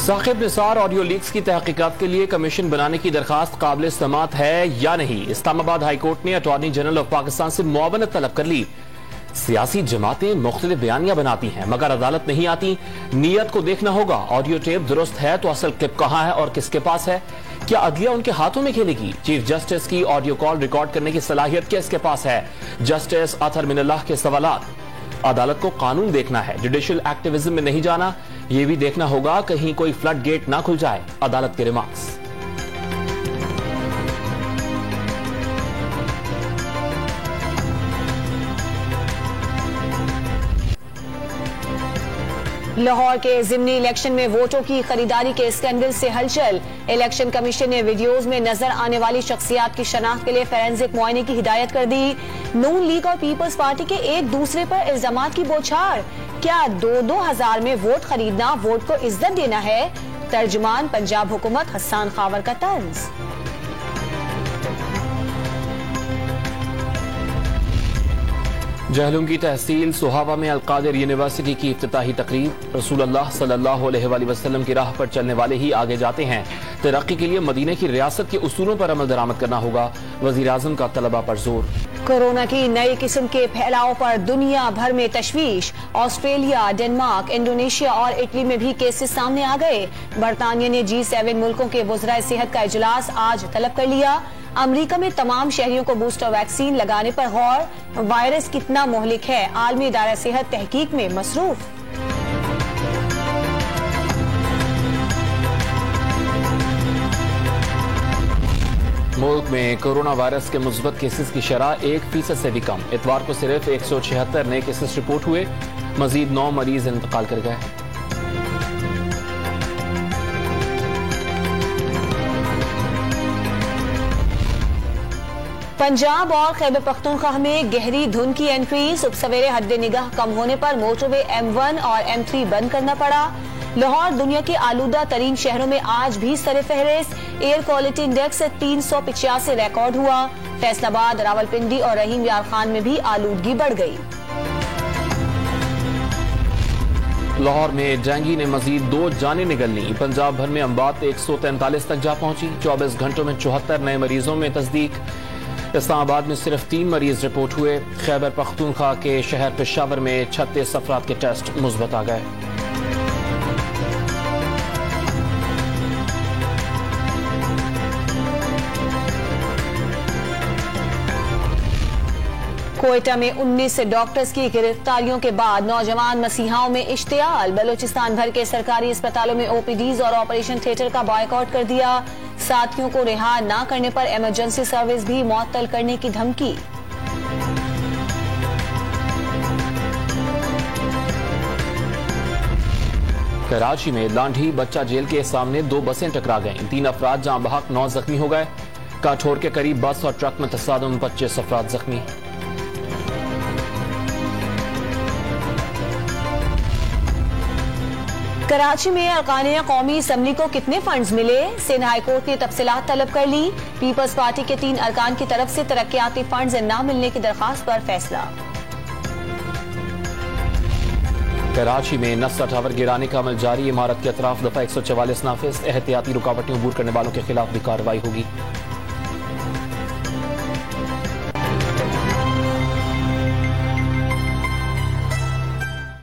Saqib Nisar audio leaks की तहकीकात के लिए कमीशन बनाने की दरखास्त काबिल समाअत है या नहीं। इस्लामाबाद हाईकोर्ट ने अटॉर्नी जनरल ऑफ पाकिस्तान से मुआवनत तलब कर ली। सियासी जमातें मुख्तलिफ बयानियां बनाती हैं मगर अदालत नहीं आती। नीयत को देखना होगा। ऑडियो टेप दुरुस्त है तो असल क्लिप कहां है और किसके पास है? क्या अदलिया उनके हाथों में खेलेगी? चीफ जस्टिस की ऑडियो कॉल रिकॉर्ड करने की सलाहियत किसके पास है? जस्टिस अतहर मिनल्लाह के सवालात। अदालत को कानून देखना है, जुडिशियल एक्टिविज्म में नहीं जाना। यह भी देखना होगा कहीं कोई फ्लड गेट ना खुल जाए। अदालत के रिमार्क्स। लाहौर के जिमनी इलेक्शन में वोटों की खरीदारी के स्कैंडल से हलचल। इलेक्शन कमीशन ने वीडियोज में नजर आने वाली शख्सियात की शनाख्त के लिए फोरेंसिक मुआयने की हिदायत कर दी। नून लीग और पीपल्स पार्टी के एक दूसरे पर इल्जामात की बौछार। क्या 2-2 हजार में वोट खरीदना वोट को इज्जत देना है? तर्जुमान पंजाब हुकूमत हसन खावर का तंज। जहलुम की तहसील सुहावा में अलकादिर यूनिवर्सिटी की इफ्तिताही तकरीब। रसूलुल्लाह सल्लल्लाहु अलैहि वसल्लम की राह पर चलने वाले ही आगे जाते हैं। तरक्की के लिए मदीने की रियासत के उसूलों पर अमल दरामद करना होगा। वजीर आजम का तलबा पर जोर। कोरोना की नई किस्म के फैलाव पर दुनिया भर में तशवीश। ऑस्ट्रेलिया, डेनमार्क, इंडोनेशिया और इटली में भी केसेस सामने आ गए। बरतानिया ने G7 मुल्कों के वज़राए सेहत का इजलास आज तलब कर लिया। अमेरिका में तमाम शहरियों को बूस्टर वैक्सीन लगाने पर गौर। वायरस कितना मुहलिक है, आलमी इदारा सेहत तहकीक में मसरूफ। मुल्क में कोरोना वायरस के मुस्बत केसेस की शरह 1% से भी कम। इतवार को सिर्फ 176 नए केसेस रिपोर्ट हुए। मजीद 9 मरीज इंतकाल कर गए। पंजाब और खैबर पख्तूनख्वा में गहरी धुंध की एंट्री। सुबह सवेरे हद्दे निगाह कम होने पर मोटरवे M1 और M3 बंद करना पड़ा। लाहौर दुनिया के आलूदा तरीन शहरों में आज भी सरे फहरिस्त। एयर क्वालिटी इंडेक्स 385 रिकॉर्ड हुआ। फैसलाबाद, रावलपिंडी और रहीम यार खान में भी आलूदगी बढ़ गई। लाहौर में डेंगू ने मजीद 2 जानें निगल ली। पंजाब भर में अम्बात 143 तक जा पहुंची। 24 घंटों में 74 नए मरीजों में तस्दीक। इस्लामाबाद में सिर्फ 3 मरीज रिपोर्ट हुए। खैबर पख्तूनख्वा के शहर पेशावर में 36 अफराद के टेस्ट मुस्बत आ गए। कोयटा में 19 डॉक्टर्स की गिरफ्तारियों के बाद नौजवान मसीहाओं में इश्तियाल। बलोचिस्तान भर के सरकारी अस्पतालों में OPDs और ऑपरेशन थिएटर का बॉयकॉट कर दिया। साथियों को रिहा न करने पर इमरजेंसी सर्विस भी मुअत्तल करने की धमकी। कराची में लांढी बच्चा जेल के सामने 2 बसें टकरा गईं। 3 अफराद जहां बहक 9 जख्मी हो गए। काठोर के करीब बस और ट्रक में तसादुम, 25 अफराद जख्मी। कराची में अरकान कौमी असम्बली को कितने फंड्स मिले? सिंध हाईकोर्ट ने तफसीलात तलब कर ली। पीपल्स पार्टी के 3 अरकान की तरफ से तरक्याती फंड्स न मिलने की दरखास्त पर फैसला। कराची में नस्ता टावर गिराने का अमल जारी। इमारत के अतराफ दफा 144 नाफिज। एहतियाती रुकावटें अबूर करने वालों के खिलाफ भी कार्रवाई होगी।